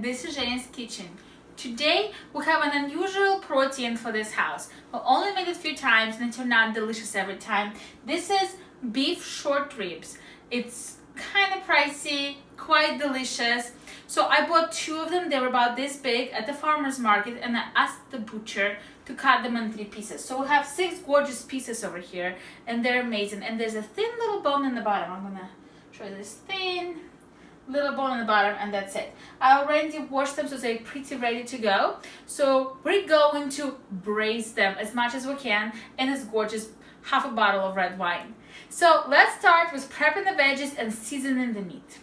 and this is Zhenya's kitchen. Today we have an unusual protein for this house. We only made it a few times and it turned out delicious every time. This is beef short ribs. It's kind of pricey, quite delicious. So I bought 2 of them. They were about this big at the farmer's market, and I asked the butcher to cut them in 3 pieces. So we have 6 gorgeous pieces over here, and they're amazing. And there's a thin little bone in the bottom. I'm gonna show you this thin little bone in the bottom, and that's it. I already washed them, so they're pretty ready to go. So we're going to braise them as much as we can in this gorgeous half a bottle of red wine. So let's start with prepping the veggies and seasoning the meat.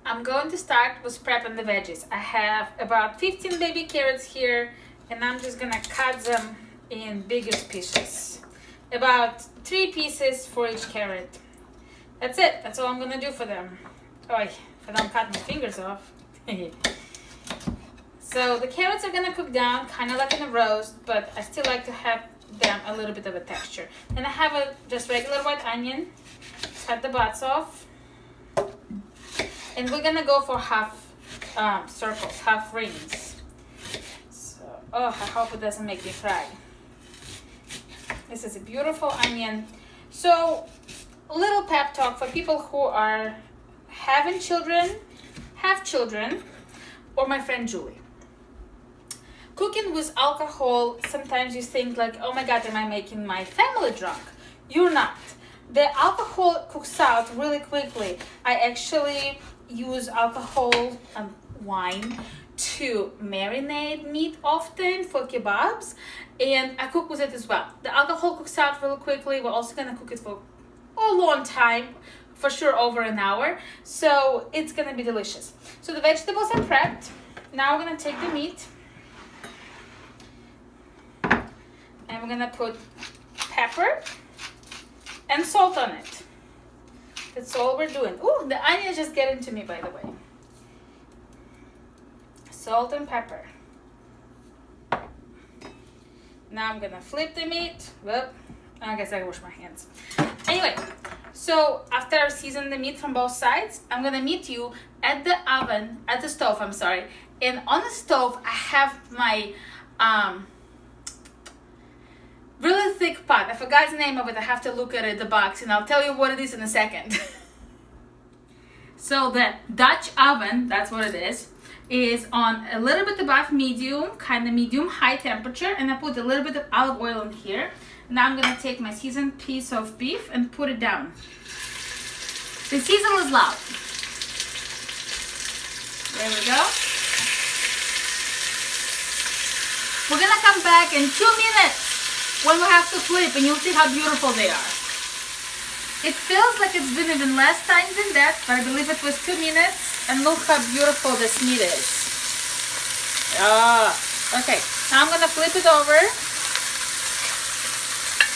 I'm going to start with prepping the veggies. I have about 15 baby carrots here, and I'm just gonna cut them in bigger pieces. About 3 pieces for each carrot. That's it. That's all I'm gonna do for them. Oh, if I don't cut my fingers off. So the carrots are gonna cook down, kind of like in a roast, but I still like to have them a little bit of a texture. And I have a just regular white onion. Cut the butts off. And we're gonna go for half circles, half rings. So, oh, I hope it doesn't make me cry. This is a beautiful onion. So, a little pep talk for people who are having children, have children, or my friend Julie. Cooking with alcohol, sometimes you think like, oh my God, am I making my family drunk? You're not. The alcohol cooks out really quickly. I actually use alcohol and wine to marinate meat often for kebabs, and I cook with it as well. The alcohol cooks out really quickly. We're also gonna cook it for a long time, for sure over an hour, so it's gonna be delicious. So the vegetables are prepped. Now we're gonna take the meat and we're gonna put pepper and salt on it. That's all we're doing. Ooh, the onion just getting to me, by the way. Salt and pepper. Now I'm gonna flip the meat. Whoop. I guess I wash my hands. Anyway, so after I season the meat from both sides, I'm gonna meet you at the oven, at the stove, I'm sorry. And on the stove, I have my really thick pot. I forgot the name of it. I have to look at it, the box, and I'll tell you what it is in a second. So the Dutch oven, that's what it is on a little bit above medium, kind of medium high temperature, and I put a little bit of olive oil in here. Now I'm gonna take my seasoned piece of beef and put it down. The sizzle is loud. There we go. We're gonna come back in 2 minutes when we have to flip, and you'll see how beautiful they are. It feels like it's been even less time than that, but I believe it was 2 minutes, and look how beautiful this meat is. Okay, now I'm gonna flip it over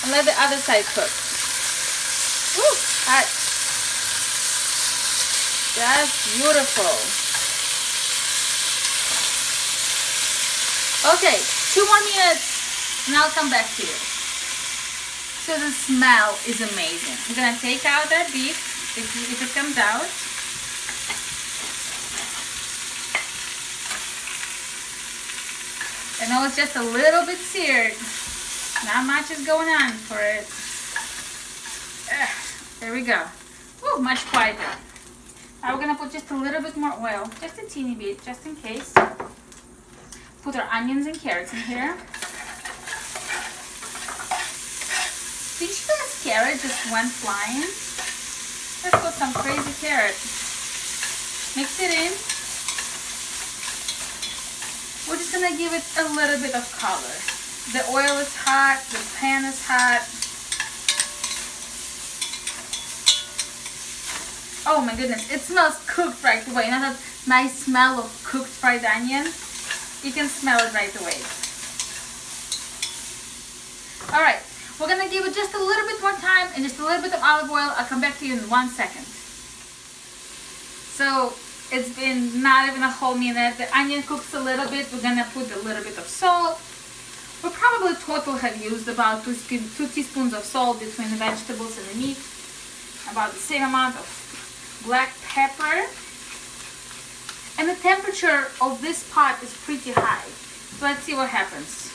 and let the other side cook. Woo, hot. That's beautiful. Okay, 2 more minutes. And I'll come back to you. So the smell is amazing. I'm gonna take out that beef, if it comes out. I know it's just a little bit seared. Not much is going on for it. There we go. Ooh, much quieter. Now we're gonna put just a little bit more oil, just a teeny bit, just in case. Put our onions and carrots in here. Did you know this carrot just went flying? Let's put some crazy carrot. Mix it in. We're just gonna give it a little bit of color. The oil is hot, the pan is hot. Oh my goodness, it smells cooked right away. You know that nice smell of cooked fried onion? You can smell it right away. All right. We're gonna give it just a little bit more time and just a little bit of olive oil. I'll come back to you in 1 second. So it's been not even a whole minute. The onion cooks a little bit. We're gonna put a little bit of salt. We probably total have used about 2 teaspoons of salt between the vegetables and the meat. About the same amount of black pepper. And the temperature of this pot is pretty high. So let's see what happens.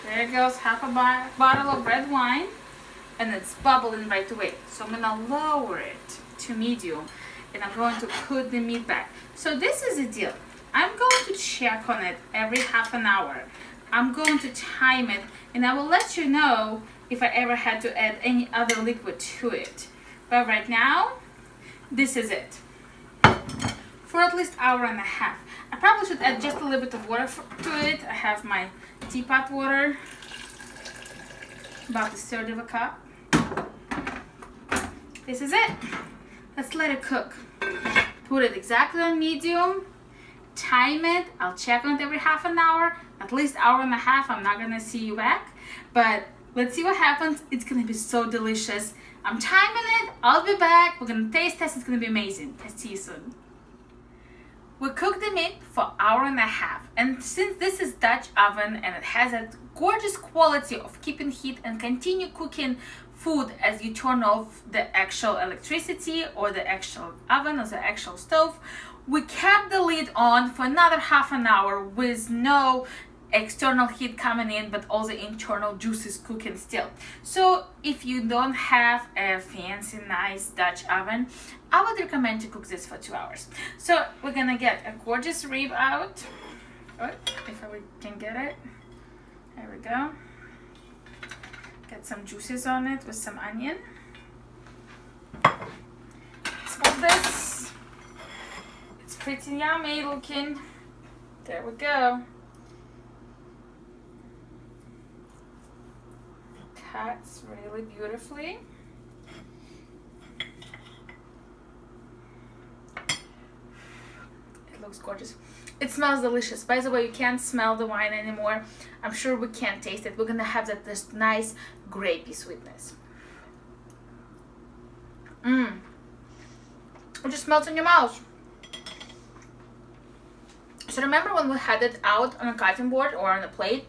There goes half a bottle of red wine, and it's bubbling right away. So I'm gonna lower it to medium, and I'm going to put the meat back. So this is the deal. I'm going to check on it every half an hour. I'm going to time it, and I will let you know if I ever had to add any other liquid to it. But right now, this is it. For at least hour and a half. I probably should add just a little bit of water to it. I have my teapot water, about this third of a cup. This is it. Let's let it cook. Put it exactly on medium. Time it. I'll check on it every half an hour, at least hour and a half. I'm not gonna see you back, but let's see what happens. It's gonna be so delicious. I'm timing it. I'll be back. We're gonna taste test. It's gonna be amazing. I'll see you soon. We cooked the meat for an hour and a half, and since this is Dutch oven and it has a gorgeous quality of keeping heat and continue cooking food as you turn off the actual electricity or the actual oven or the actual stove, we kept the lid on for another half an hour with no external heat coming in, but all the internal juices cooking still. So if you don't have a fancy nice Dutch oven, I would recommend to cook this for 2 hours. So we're gonna get a gorgeous rib out. Oh, if I can get it. There we go. Get some juices on it with some onion. Smell this. It's pretty yummy looking. There we go. Cuts really beautifully. It looks gorgeous. It smells delicious. By the way, you can't smell the wine anymore. I'm sure we can't taste it. We're gonna have this nice grapey sweetness. It just melts in your mouth. So remember when we had it out on a cutting board or on a plate?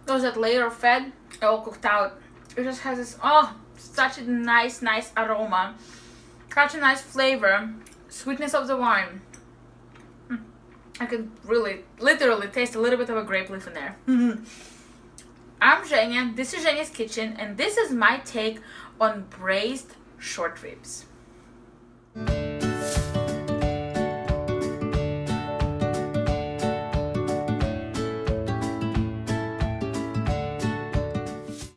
There was that layer of fat, it all cooked out. It just has this, such a nice aroma, such a nice flavor, sweetness of the wine. I could really, literally taste a little bit of a grape leaf in there. I'm Zhenya, this is Zhenya's Kitchen, and this is my take on braised short ribs.